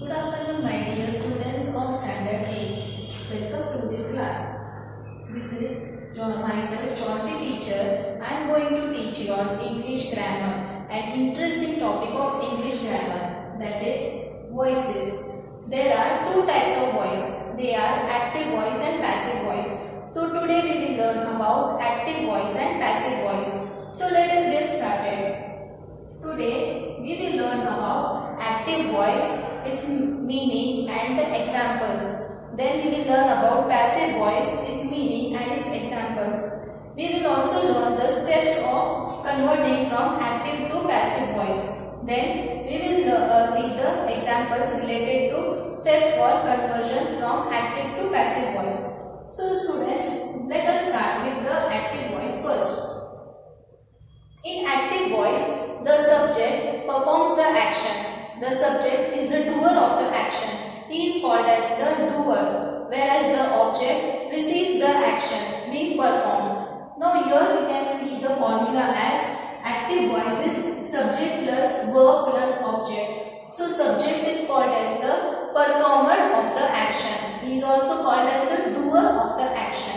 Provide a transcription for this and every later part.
Good afternoon, my dear students of Standard 8. Welcome to this class. This is myself, Chauncey teacher. I am going to teach you on English grammar, an interesting topic of English grammar, that is voices. There are two types of voice. They are active voice and passive voice. So today we will learn about active voice and passive voice. So let us get started. Today we will learn about active voice, its meaning and the examples. Then we will learn about passive voice, its meaning and its examples. We will also learn the steps of converting from active to passive voice. Then we will see the examples related to steps for conversion from active to passive voice. So students, let us start with the active voice first. In active voice, the subject performs the action. The subject is the doer of the action. He is called as the doer, whereas the object receives the action being performed. Now here we can see the formula as active voice is subject plus verb plus object. So subject is called as the performer of the action. He is also called as the doer of the action.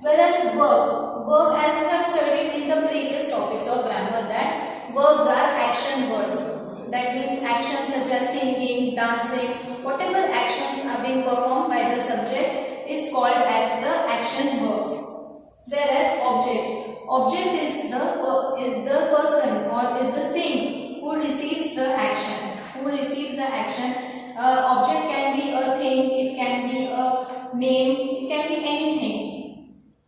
Whereas verb as we have studied in the previous topics of grammar, that verbs are action words. That means actions such as singing, dancing, whatever actions are being performed by the subject is called as the action verbs. Whereas object is the person or is the thing who receives the action. Object can be a thing, it can be a name, it can be anything.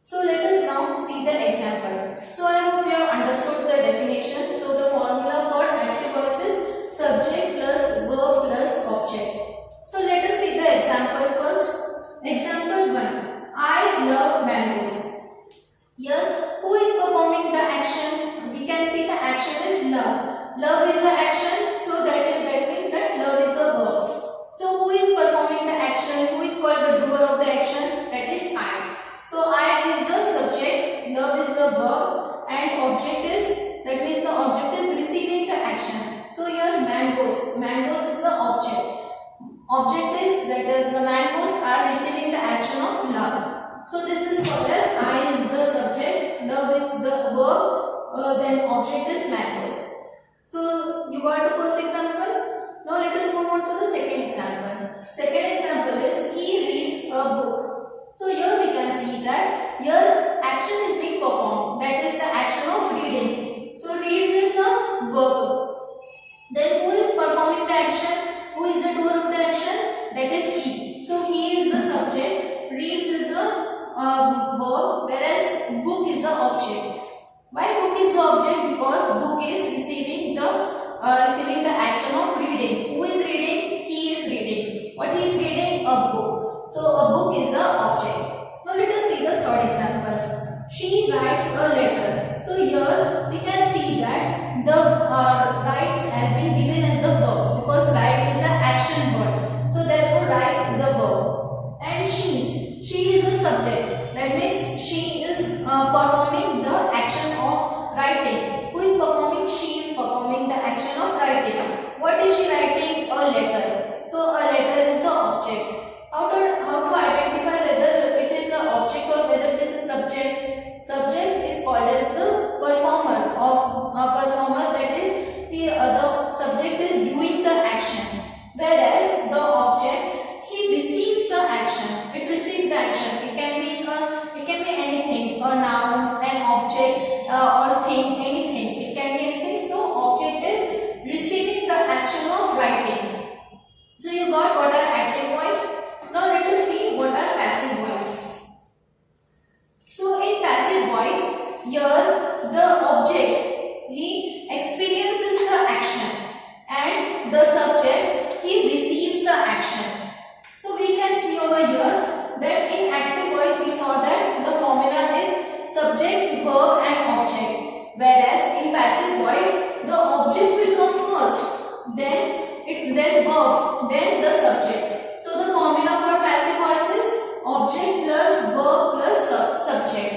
So let us now see the example. So I hope you have understood the definition. So the formula for active voice is subject plus verb plus object. So let us see the examples first. Example 1. I love mangoes. Here, who is performing the action? We can see the action is love. Love is the action, so that means that love is the verb. So who is performing the action? Who is called the doer of the action? That is I. So I is the subject, love is the verb, and object is, that means the object is receiving the action. So here mangoes is the object. Object is, that is the mangoes are receiving the action of love. So this is called as I is the subject, love is the verb, then object is mangoes. So you got the first example. Now let us move on to the second example. Second example is he reads a book. So here we can see that here action is being performed, that is the action of reading. So reads is a verb. Then who is performing the action? Who is the doer of the action? That is he. So he is the subject, reads is a verb, whereas book is the object. Why book is the object? Because book is receiving the action of reading. Who is reading? He is reading. What he is reading? A book. So a book is the object. Now let us see the third example. She writes a letter. So here we can see that the writes has been given as the verb, because write is the action word. So therefore writes is a verb. And she is the subject. That means she is performing the action of writing. Who is performing? She is performing the action of writing. What is she writing? A letter. So a letter is the object. How to identify whether it is an object or whether it is a subject? Subject is called as the performer of a performer, that is the subject is doing the action, whereas the object, he receives the action. It receives the action. It can be anything, a noun, an object, or thing, anything. It can be anything. So object is receiving the action of writing. So you got what are active voice. Now let us see what are passive voice. So in passive voice, here the object, he experiences the action, and the subject, he receives the action. So we can see over here that in active voice we saw that the formula is subject, verb and object, whereas in passive voice the object will come first, then verb, then the subject. So the formula for passive voice is object plus verb plus subject.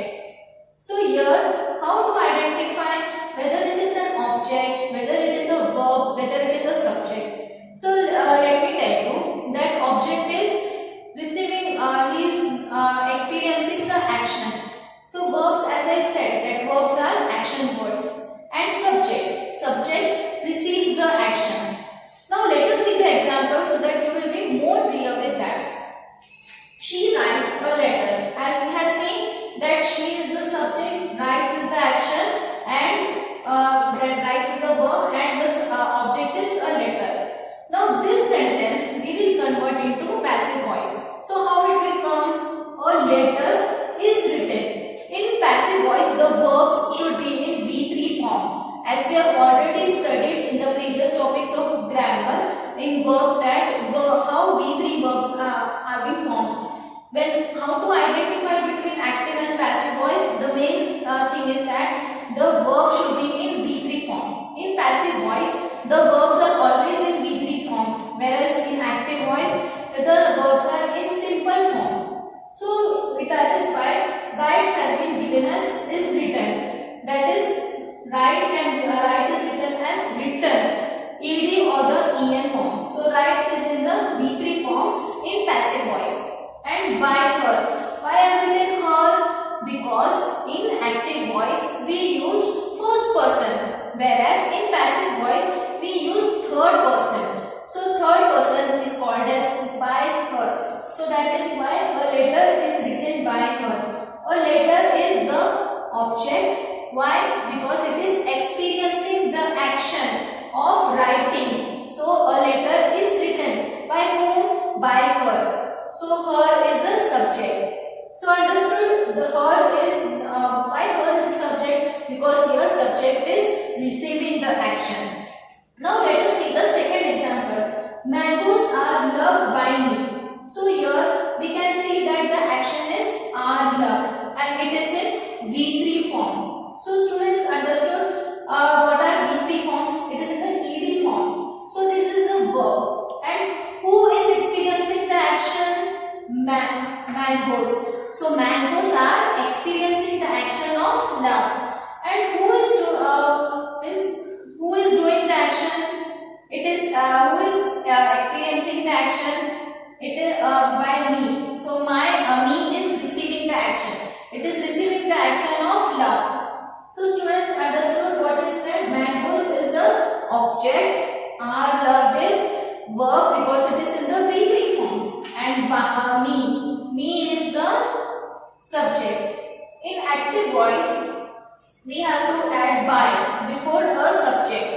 So here, how to identify whether it is an object, whether it is a verb, whether it is a subject? So let me tell you. in verbs that how V3 verbs are being formed. When how to identify between active and passive voice, the main thing is that the verb should be in V3 form. In passive voice, the verbs are always in V3 form, whereas in active voice, the verbs are in simple form. So that is why rights has been given as is written. That is right is written as written. ED or the EN form. So right is in the V3 form in passive voice. And by her. Why I have written her? Because in active voice we use first person, whereas in passive voice we use third person. So third person is called as by her. So that is why a letter is written by her. A letter is the object. Why? Because it is experiencing the action of writing. So a letter is written by whom? By her. So her is the subject. So understood, the her is why her is the subject, because here subject is receiving the action. Now let us see the second example. Mangoes are loved by me. So here we can see that the action is are loved and it is in V3 form. So students understood what are V3 forms? It is in the ED form. So this is the verb, and who is experiencing the action? Mangoes. So mangoes are experiencing the action of love. And who is doing the action? It is who is experiencing the action? It is by me. So my me is receiving the action. It is receiving the action of love. So students understood what is that? Mangoes is the object. Are loved is verb because it is in the V3 form. And me is the subject. In active voice, we have to add by before a subject.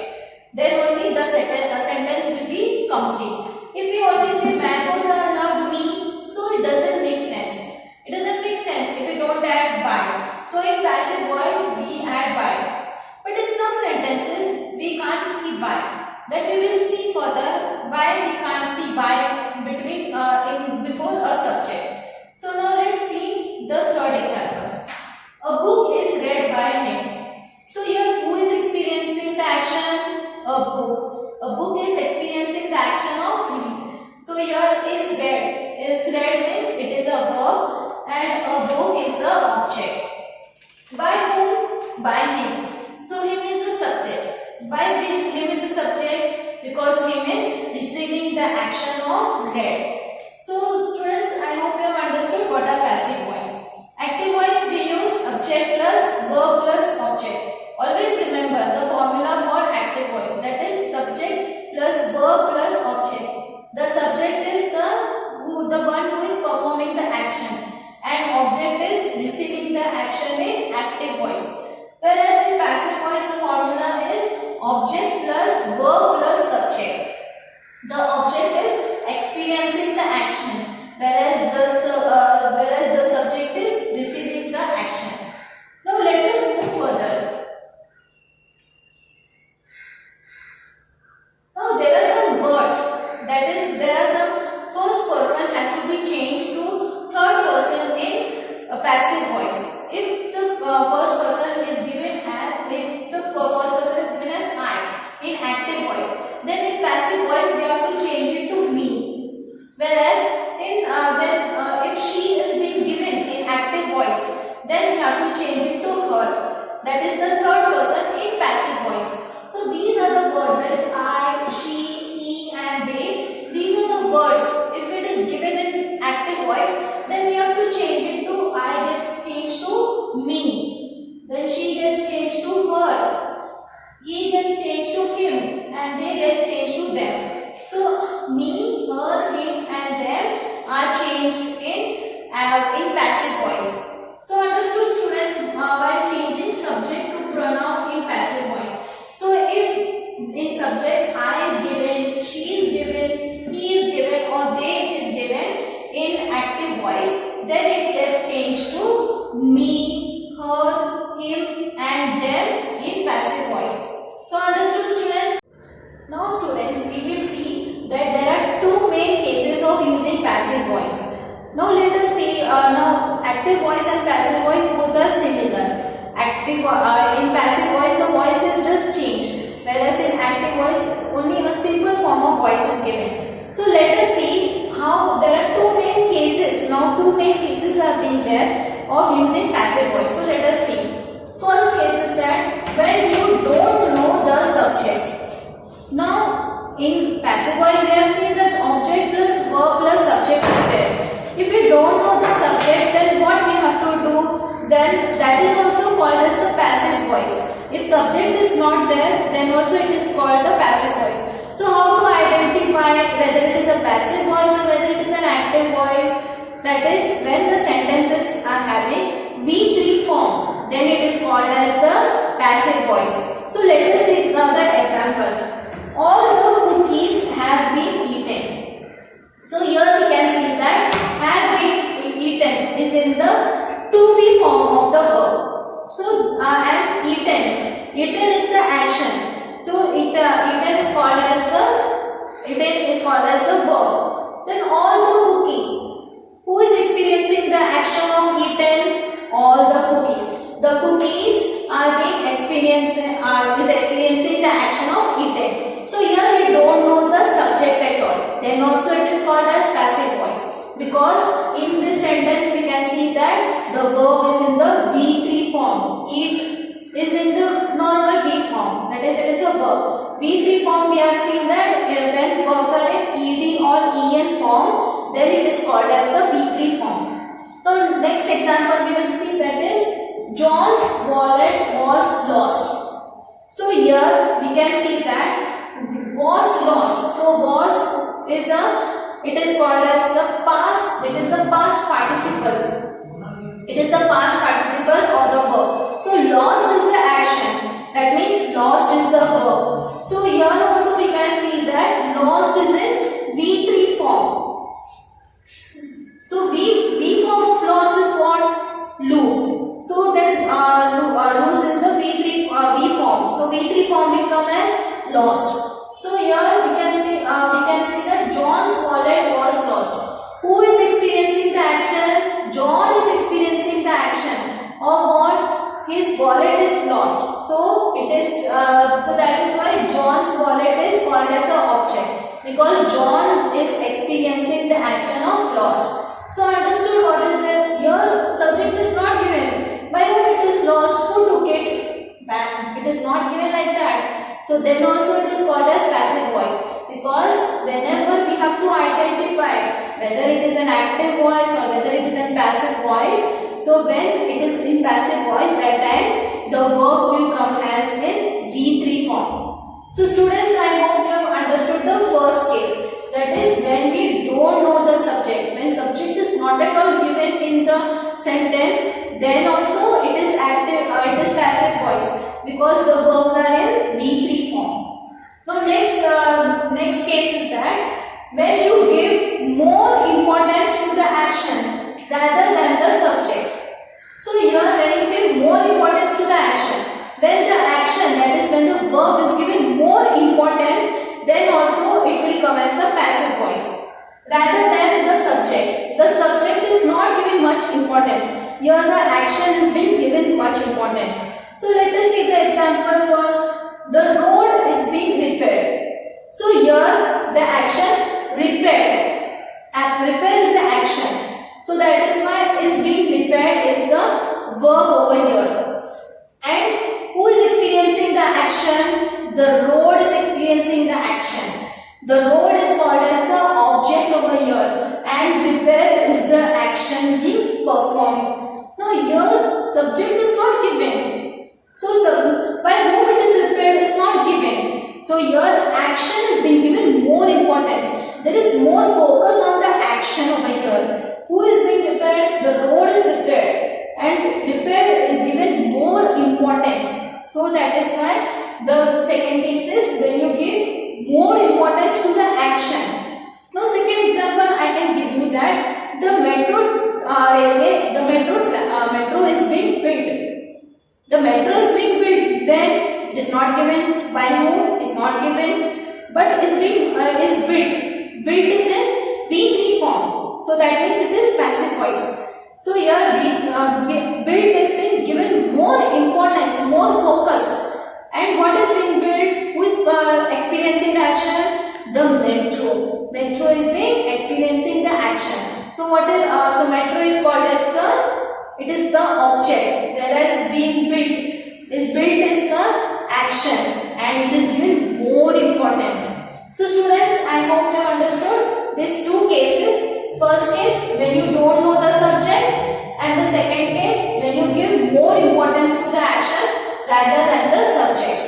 Then only the sentence will be complete. If you only say mangoes are loved me, so it doesn't make sense. It doesn't make sense if you don't add by. So in passive voice, we add by. But in some sentences, we can't see by. That we will see further why we can't see by between before a subject. So now let's see the third example. A book is read by him. So here who is experiencing the action? A book. A book is experiencing the action of read. So here is read. Is read means it is a verb and a book is the object. By whom? By him. So him is the subject. Why him is the subject? Because him is receiving the action of read. So students, I hope you have understood what are passive voice. Active voice we use subject plus verb plus object. Always remember the formula for active voice, that is subject plus verb plus object. The subject is the one who is performing the action and object is receiving the action in active voice. Whereas in passive voice the formula is object plus verb plus subject. The object is experiencing the action, whereas the subject is receiving the action. Now let us move further. Now there are some words, that is there are some first person has to be changed to third person in a passive voice. If the first person is given as I in active voice, then in passive voice we have to change it to me. Whereas if she is being given in active voice, then we have to change it to her. That is the third person in passive voice. So these are the words, that is I, she, he and they. These are the words. If it is given in active voice, then we have to change it to I gets changed to me. Then she gets changed to her. He gets changed to him and they gets changed to them. So me, her, him and them are changed in passive voice. So understood students, while changing subject to pronoun in passive voice. So if in subject I is given, she is given, he is given or Now let us see, now active voice and passive voice both are similar. Active in passive voice the voice is just changed, whereas in active voice only a simple form of voice is given. So let us see how there are two main cases. Now two main cases have been there of using passive voice. So let us see. First case is that when you don't know the subject. Now in passive voice we have seen that object plus verb plus subject is there. If you don't know the subject, then what we have to do? Then that is also called as the passive voice. If subject is not there, then also it is called the passive voice. So how to identify whether it is a passive voice or whether it is an active voice? That is when the sentences are having V3 form, then it is called as the passive voice. So let us see the example. All the cookies have been eaten. So here we can see that have been eaten is in the to be form of the verb. So and eaten is the action. So eaten is called as the verb. Then all the cookies. Who is experiencing the action of eaten? All the cookies. The cookies are being experiencing the action of eaten. So here we don't know the subject at all. Then also it is called as passive voice, because in this sentence we can see that the verb is in the V3 form. Eat is in the normal V form. That is, it is a verb. V3 form we have seen that when verbs are in ED or EN form, then it is called as the V3 form. Now next example we will see, that is John's wallet was lost. So here we can see that was lost. So was is it is called as the past. It is the past participle. It is the past participle of the verb. So lost is the action. That means lost is the verb. So here also we can see that lost is in V3 form. So V form of lost is what? Lose. So then lose is the V form. So V3 form will come as lost. So here we can see that John's wallet was lost. Who is experiencing the action? John is experiencing the action of what? His wallet is lost. So it is so that is why John's wallet is called as an object, because John is experiencing the action of lost. So understood what is there? Here subject is not given. By whom it is lost? Who took it back? It is not given like that. So then also it is called as passive voice, because whenever we have to identify whether it is an active voice or whether it is a passive voice, so when it is in passive voice, that time the verbs will come as in V3 form. So students, I hope you have understood the first case, that is when we don't know the subject. When subject is not at all given in the sentence, then also it is active, it is passive voice, because the verbs are in V3 form. Now next case is that when you give more importance to the action rather than the subject. So here when you give more importance to the action, when the action, that is when the verb is given more importance, then also it will come as the passive voice rather than the subject. The subject is not given much importance. Here the action is being given much importance. So let us see the example first. The road is being repaired. So here the action repaired. Repair is the action. So that is why is being repaired is the verb over here. And who is experiencing the action? The road is experiencing the action. The road is called as the object over here, and repair is the action being performed. Now here subject is not given. So by whom it is repaired is not given. So here action is being given more importance. There is more focus on the action over here. Who is being repaired? The road is repaired, and repair is given more importance. So that is why the second case is when you give more importance to the action. Now second example I can give you that the metro railway, the metro is being built. The metro is being built when it is not given. By whom is not given, but is being is built. Built is in V3 form. So So that means it is passive voice. So here built is being given more importance, more focus. And what is being built? Who is experiencing the action? The metro. Metro is being experiencing the action. So what is so metro is called as the object, whereas being built is the action, and it is given more importance. So students, I hope you have understood these two cases. First case, when you don't know the subject, and the second case, when you give more importance to the action rather than the subject.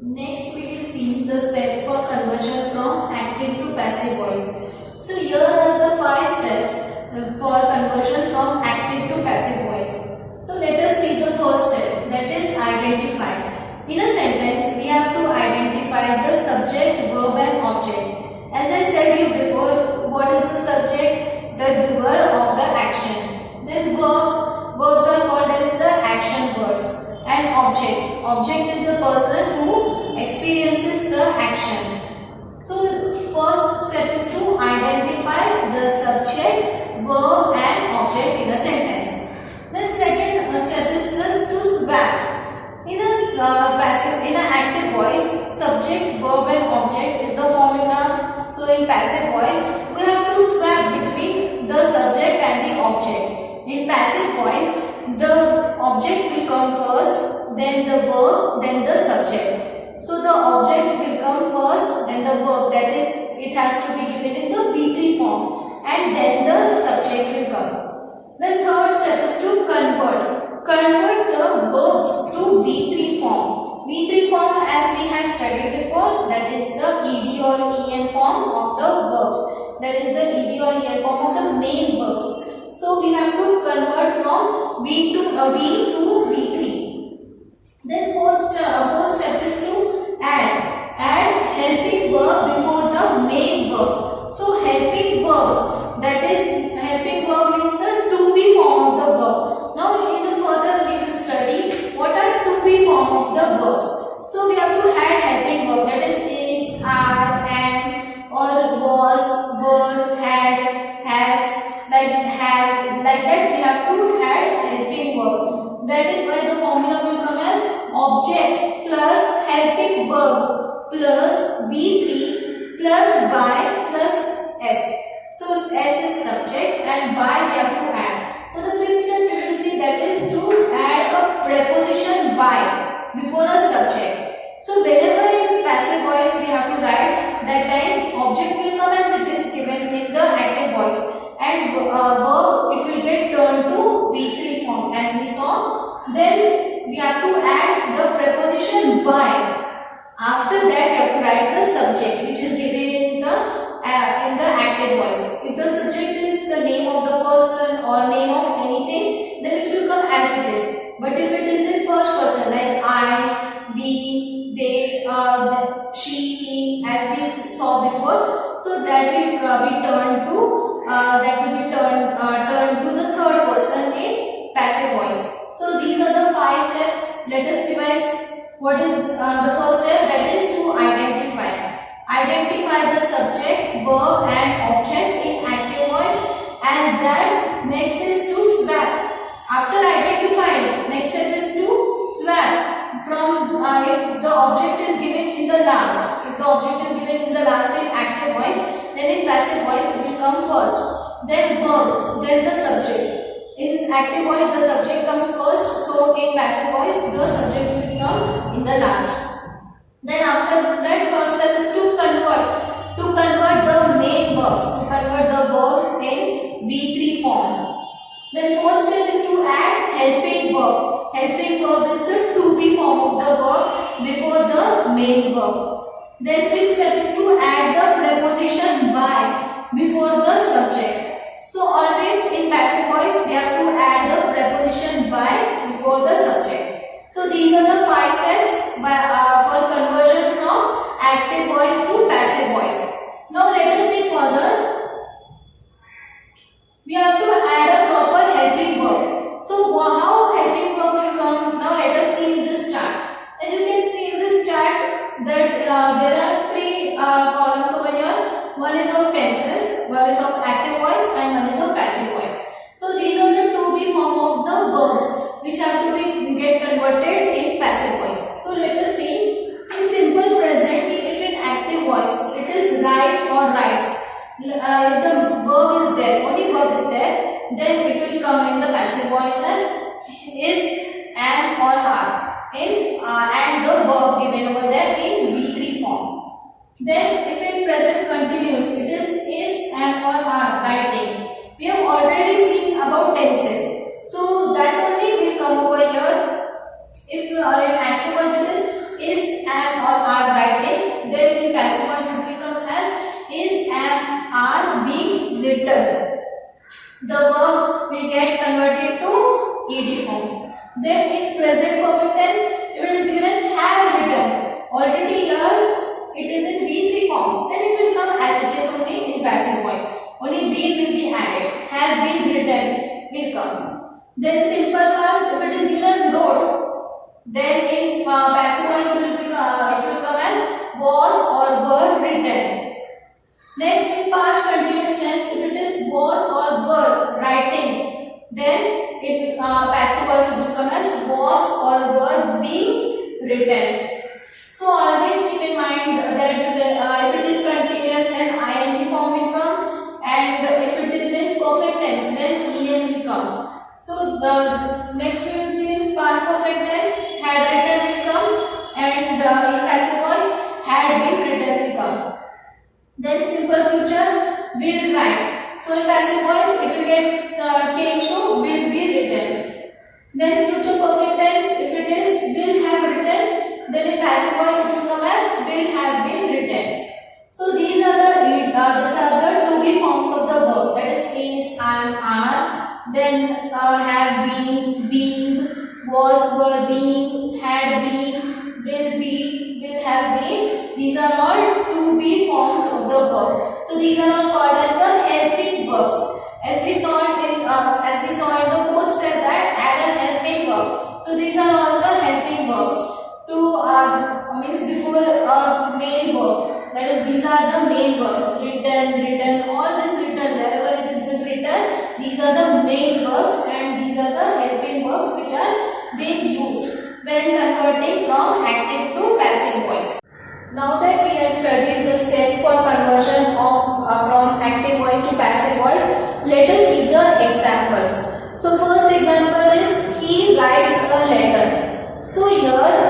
Next, we will see the steps for conversion from active to passive voice. So here are the 5 steps for conversion from active to passive voice. So let us see the first step, that is identify. In a sentence, we have to identify the subject, verb and object. As I said you before, what is the subject? The doer of the action. Then verbs are called as the action words. And object is the person who experiences the action. So first step is to identify the subject, verb and object in a sentence. Then second step is this to swap. In an active voice, subject, verb and object is the formula. So in passive voice, we have to swap between the subject and the object. In passive voice, the object will come first, then the verb, then the subject. So the object will come first, then the verb, that is, it has to be given in the V3 form, and then the subject will come. Then third step is to convert. Convert the verbs to V3 form. V3 form, as we had studied before, that is the ED or EN form of the verbs. That is the ED or EN form of the main verbs. So we have to convert from V to V3. Then fourth step is to add helping verb before the main verb. So helping verb, that is, helping verb means the to be form of the verb. Now in the further we will study what are to be form of the verbs. So we have to add helping verb, that is, are, am, or was, were, had, has, like that we have to add helping verb. That is why the formula will come as object plus helping verb plus V3 plus by plus S. So S is subject and by we have to add. So the fifth step we will see, that is to add a preposition by before a subject. So whenever in passive voice we have to write, that time object will come as it is given in the active voice, and verb it will get turned to V3 form as we saw. Then we have to add the preposition by. After that we have to write the subject which is given in the active voice. If the subject is the name of the person or name of anything, then it will come as it is. But if it is in first person, like I, we, they, she, he, as we saw before, so that will be turned to the third person in passive voice. So these are the 5 steps. Let us revise. What is the first step? That is to identify. Identify the subject, verb and object in active voice, and then next is to swap. After identifying, next step is to swap from if the object is given in the last. If the object is given in the last in active voice, then in passive voice it will come first. Then verb, then the subject. In active voice the subject comes first, so in passive voice the subject will come in the last. Then after that, third step is to convert the main verbs, to convert the verbs in V3 form. Then fourth step is to add helping verb. Helping verb is the to be form of the verb before the main verb. Then fifth step is to add the preposition by before the subject. So always in passive voice we have to add the preposition by before the subject. So these are the 5 steps for conversion from active voice to passive voice. Now let us see further. We have to add a proper helping verb. So how helping verb will come? Now let us see in this chart. As you can see in this chart that there are 3 columns over here. One is of tenses, One is of active voice and one is of passive voice. So these are the to be form of the verbs which have to be get converted in passive voice. So let us see. In simple present, if in active voice it is write or writes, if the verb is there, only verb is there, then it will come in the passive voice as is, am or are in and the verb given over there in V3 form. Then if in present continuous it is, am or are writing. We have already seen about tenses. So that only will come over here. If in active voice it is, am or are writing, then in passive voice it will come as is, am, are being written. The verb will get converted to ed form. Then in present perfect tense, if it is given as have written, already here it is in V3 form, then it will come as it is only in passive voice. Only be will be added. Have been written will come. Then simple past, if it is given as wrote, then in passive voice it will come as was or were written. Next in past continuous tense, if it is was or were writing, then it passive voice will come as was or were being written. So always keep in mind that if it is continuous, then ing form will come, and if it is in perfect tense, then en will come. So the next we will see in past perfect tense, had written will come, and in passive voice, had been written will come. Then simple future, will write. So in passive voice, it will get changed to will be written. Then future perfect tense, if it is will have written, then in passive voice it will come as will have been written. So these are the to be forms of the verb, that is, am, are. Then have been, being, was, were, being, had been, will have been. These are all to be forms of the verb. So these are all called as the helping verbs. As we saw in the fourth step, that add a helping verb. So these are all the helping verbs. To means before a main verb. That is, these are the main verbs. Written, all this written, wherever it is been written, these are the main verbs, and these are the helping verbs which are being used when converting from active to passive voice. Now that we had studied the steps for conversion of from active voice to passive voice, let us see the examples. So first example is he writes a letter. So here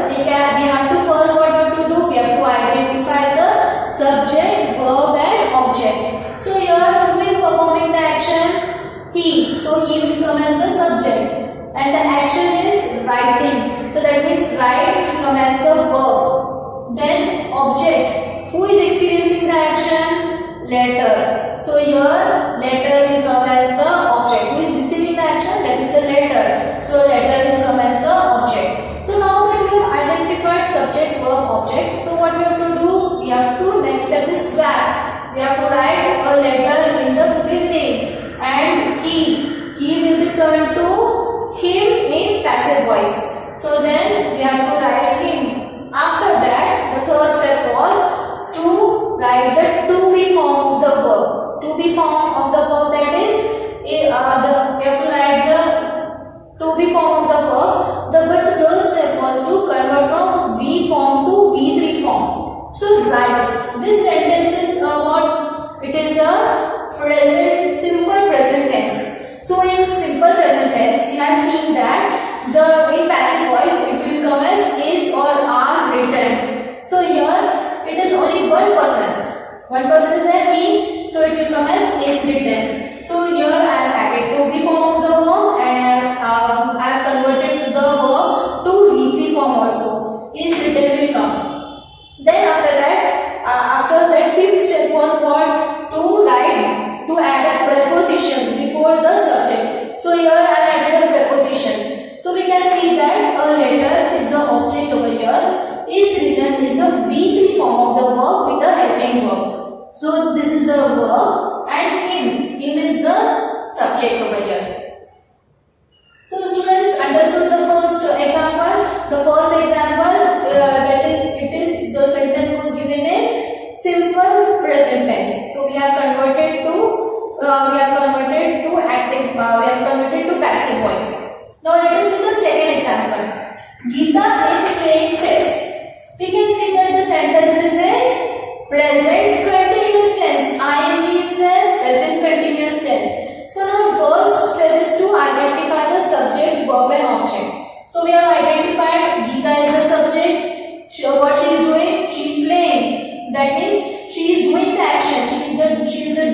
we have to first what we have to do? We have to identify the subject, verb and object. So here who is performing the action? He. So he will come as the subject. And the action is writing. So that means writes will come as the verb. Then object. Who is experiencing the action? Letter. So here letter will come as the object. Who is receiving the action? That is the letter. So letter will come as the object. So now that we have identified subject, verb, object, so what we have to do? We have to, next step is swap. We have to write a letter in the beginning, and he will return to him in passive voice. So then we have to write him. After that, the third step was to write the to be form of the verb. To be form of the verb, that is, we have to write the to be form of the verb. But the third step was to convert from V form to V3 form. So writes. This sentence is what? It is a present, simple present tense. So in simple present tense, we have seen that in passive voice it will come as is or are written. So here it is only one person. One person is there, he. So it will come as is written. So here I have added to be form of the verb, and I have converted the verb to V3 form also. Is written will come. Then after that, fifth step was what? To add a preposition before the subject. So here I have added a preposition. So we can see that a letter is the object over here. Is written is the V3 form of the verb with the helping verb. So this is the verb, and him is the subject over here. So students understood the first example. The first example, the sentence was given in simple present tense. So we have converted to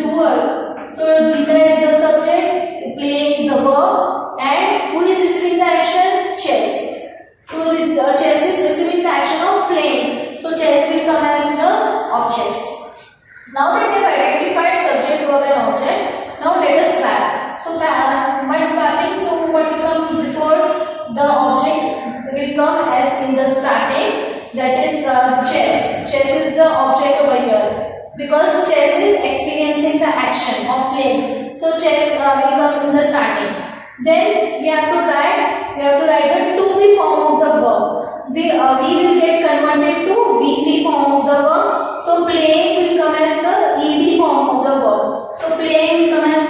doer. So Gita is the subject, playing is the verb, and who is receiving the action? Chess. So this chess is receiving the action of playing. So chess will come as the object. Now that we have identified subject, verb and object, now let us swap. So while swapping, so what will come before the object will come as in the starting, that is chess. Chess is the object over here because chess is experiencing the action of playing. So chess will come in the starting. Then we have to write the to be form of the verb. We will get converted to V3 form of the verb. So playing will come as the ED form of the verb. So playing will come as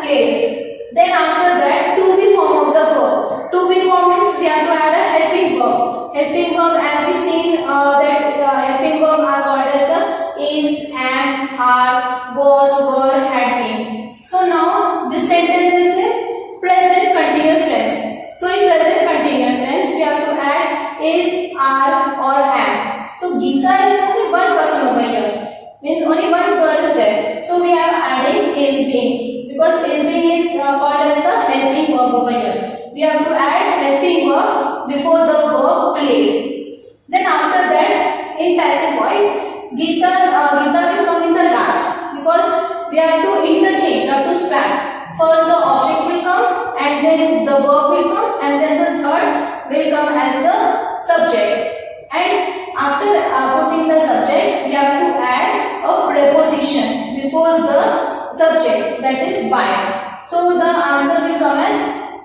played. Then after that, to be form of the verb. To be form means we have to add a helping verb. Helping verb, as we seen that helping verb are called as the is, am, are, was, were, had been. So now this sentence is in present continuous tense. So in present continuous tense, we have to add is, are, or am. So Geeta is only one person over here. Means only one girl is there. So we are adding is being, because is being is called as the helping verb over here. We have to add helping verb before the verb played. Then after that, in passive voice, Geeta will come in the last, because we have to interchange, we have to swap. First the object will come, and then the verb will come, and then the third will come as the subject. And after putting the subject, we have to add a preposition before the subject, that is by. So the answer will come as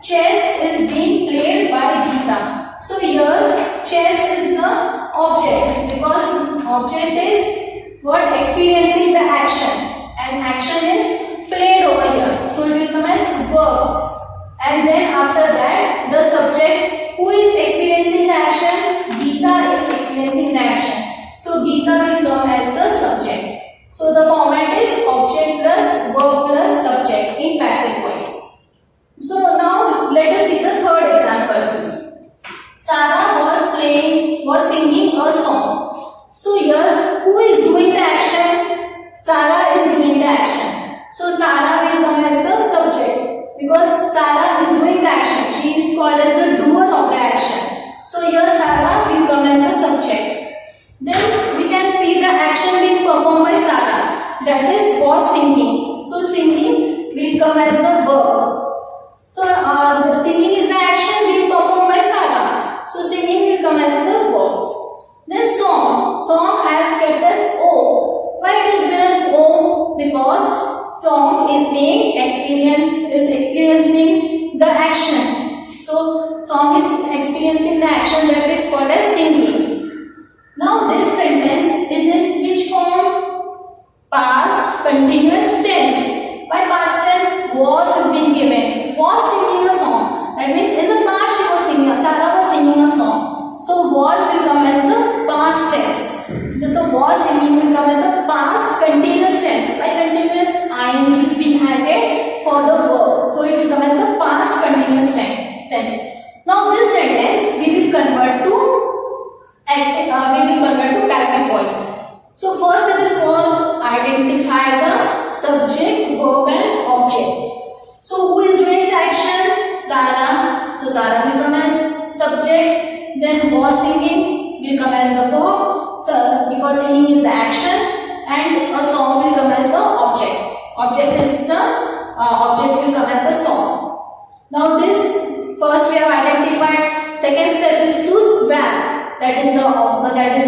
chess is being played by Geeta. So here chess is the object, because object is what? Experiencing the action, and action is played over here. So it will come as verb. And then after that, the subject, who is experiencing the action? Geeta is experiencing the action. So Geeta will come as the subject. So the format is object plus verb plus subject in passive voice. So now let us see the third example. Sarah was singing a song. So here, who is doing the action? Sarah is doing the action. So Sarah will come as the subject, because Sarah is doing the action. She is called as the doer of the action. So here Sarah will come as the subject. Then we can see the action being performed by Sarah, that is was singing. So singing will come as the verb. So singing is the action being performed by Sarah. So singing will come as the verb. Then song. Song I have kept as O. Why it is given as O? Because song is being experiencing the action. So song is experiencing the action, that is called as singing. Now this sentence is in which form? Past continuous tense. By past tense, was is being given. Was singing a song. That means in the past Sarah was singing a song. So was will come as the past tense. So was singing will come as the past continuous tense. By continuous, ing is being added for the verb. So it will come as the past continuous tense. Now this sentence we will convert to passive voice. So first step is called identify the subject, verb and object. So who is doing the action? Sarah. So Sarah will come as subject. Then was singing will come as the verb. So because singing is the action, and a song will come as the object. Object will come as the song. Now this first we have identified. Second step is to swap. That is the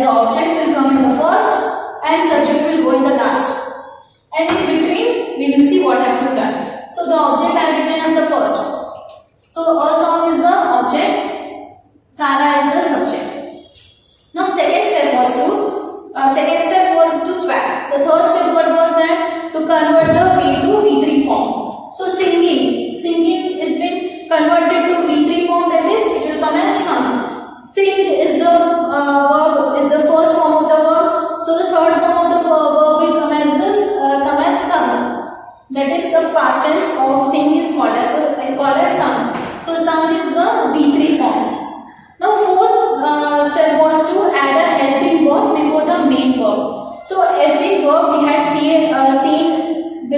object will come in the first and subject will go in the last. And in between we will see what have to done. So the object I have written as the first. So a song is the object. Sarah is the subject. Now second step was to swap. The third step what was that? To convert the V to V3 form. So singing is been converted to V3 form, that is it will come as sung. Sing is the verb, is the first form of the verb. So the third form of the verb will come as sung. That is the past tense of sing is called as sung. So sung is the V3 form. Now fourth step was to add a helping verb before the main verb. So helping verb we had seen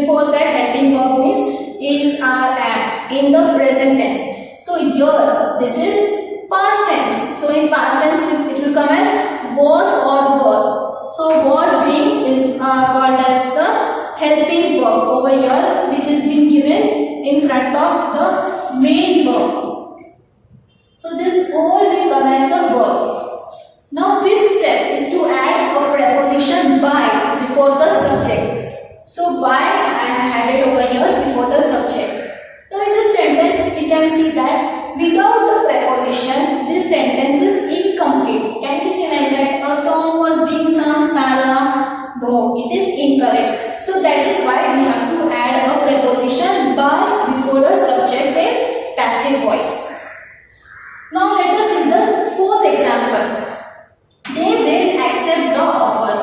Before that, helping verb means is, are, am in the present tense. So here this is past tense. So in past tense it will come as was or were. So was being is called as the helping verb over here, which is being given in front of the main verb. So this whole will come as the verb. Now fifth step is to add a preposition by before the subject. So by I have added over here before the subject. Now in this sentence we can see that without the preposition this sentence is incomplete. Can we say like that a song was being sung, Sarah? No, it is incorrect. So that is why we have to add a preposition by before the subject in passive voice. Now let us see the fourth example. They will accept the offer.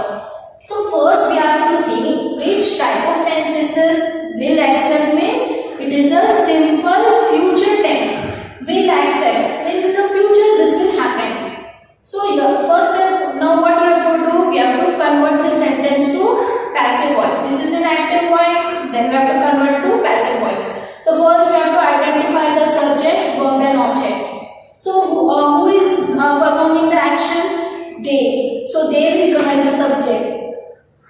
So first we have to see which type of tense this is. Will accept means it is a simple future tense. Will accept means in the future this will happen. So the first step, now what we have to do? We have to convert this sentence to passive voice. This is an active voice, then we have to convert to passive voice. So first we have to identify the subject, verb and object. So who is performing the action? They. So they will come as a subject.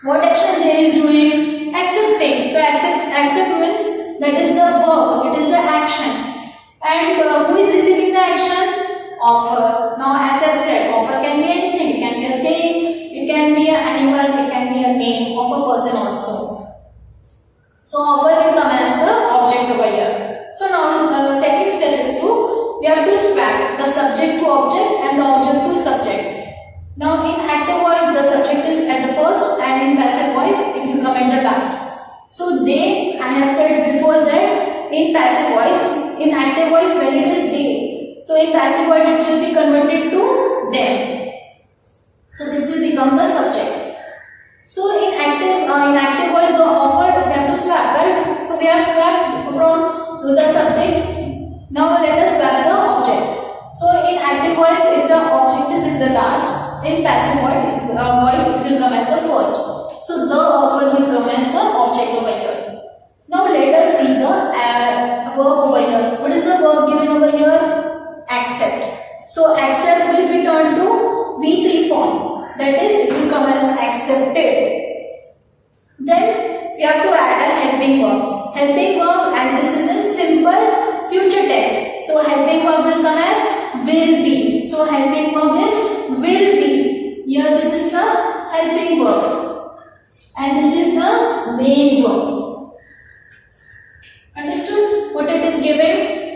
What action they is doing? Accepting. So accept means that is the verb, it is the action. And who is receiving the action? Offer. Now as I said, offer can be anything. It can be a thing, it can be an animal, it can be a name of a person also. So offer will come as the object over here. So now second step is we have to swap the subject to object and the object to subject. Now in active voice the subject is at the first and in passive voice it will come at the last. So they, I have said before that in passive voice, in active voice when it is they. So in passive voice it will be converted to them. So this will become the subject. So in active voice the offer we have to swap, right? So we have swapped from the subject. Now let us swap the object. So in active voice if the object is in the last, in passive voice it will come as the first. So the offer will come as the object over here. Now let us see the verb over here. What is the verb given over here? Accept. So accept will be turned to V3 form. That is, it will come as accepted. Then we have to add a helping verb. Helping verb, as this is in simple future tense. So helping verb will come as will be. So helping verb is will be. Here this is the helping verb. And this is the main verb. Understood what it is giving?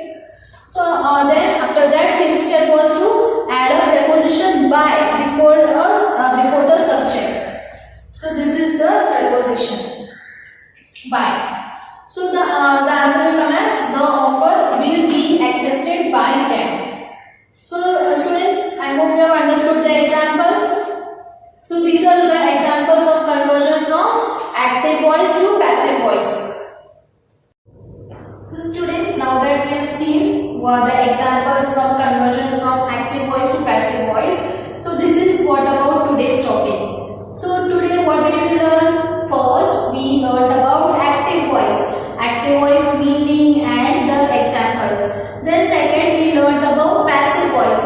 So then after that fifth step was to add a preposition by before the subject. So this is the preposition by. So the answer will come as the offer will be accepted by them. So students, I hope you have understood the examples. So these are the examples of conversion from active voice to passive voice. So students, now that we have seen the examples from conversion from active voice to passive voice, so this is what about today's topic. So today what did we learn? First we learned about active voice meaning and the examples. Then second we learned about passive voice,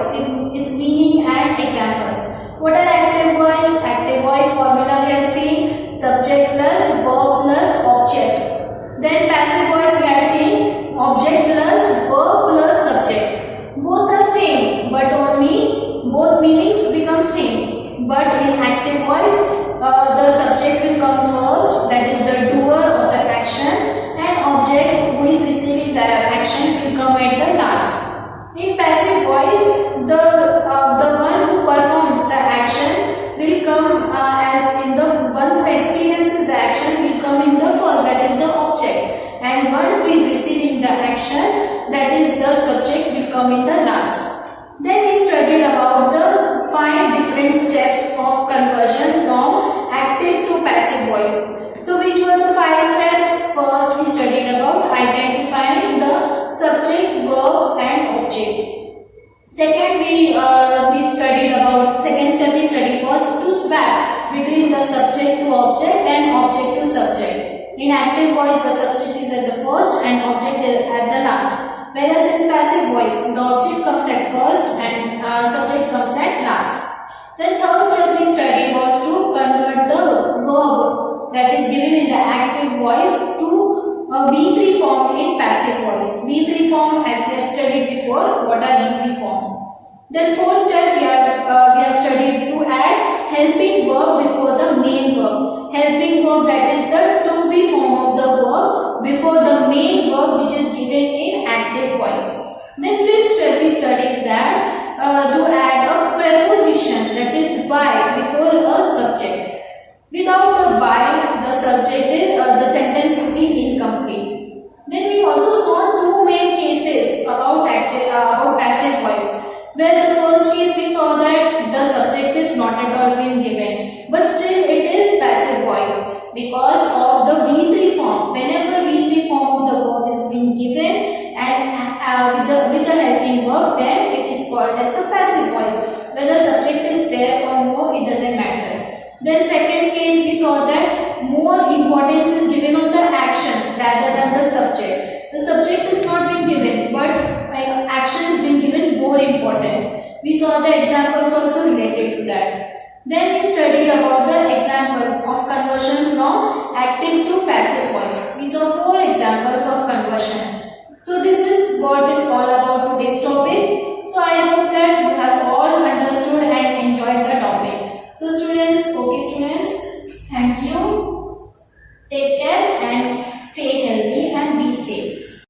its meaning and examples. What are active voice? Active voice formula we have seen subject plus verb plus object. Then passive voice we have seen object plus verb plus subject. Both are same but only both meanings become same. But in active voice the subject will come first, that is the doer of the action, and object who is receiving the action will come at the last. In passive voice the one who performs the action will come as in the one who experiences the action will come in the first, that is the object, and one who is receiving the action, that is the subject, will come in the last. Then we studied about the 5 different steps of conversion from active to passive voice. So which were the 5 steps? First we studied about identifying the subject, verb and object. Second second step was to swap between the subject to object and object to subject. In active voice, the subject is at the first and object is at the last. Whereas in passive voice, the object comes at first and subject comes at last. Then third step we studied was to convert the verb that is given in the active voice to a V3 form in passive voice. V3 form, as we have studied before, what are V3 forms? Then fourth step we have studied to add helping verb before the main verb. Helping verb, that is the to be form of the verb before the main verb which is given in active voice. Then fifth step we studied that to add a preposition, that is by, before a subject. Without a by, the sentence will be incomplete. Then we also saw two main cases about passive voice. Where the first case we saw that the subject is not at all being given, but still it is passive voice because of the V3 form. Whenever V3 form of the verb is being given and with the helping verb, then it is called as the passive voice. Whether subject is there or no, it doesn't matter. Then second case we saw that more importance is given on the action rather than the subject. The subject is not being given, but action is being given more importance. We saw the examples also related to that. Then we studied about the examples of conversion from active to passive voice. We saw 4 examples of conversion. So this is what is all about today's topic. So I hope that you have all understood and enjoyed the topic. So students, thank you. Take care and stay healthy and be safe.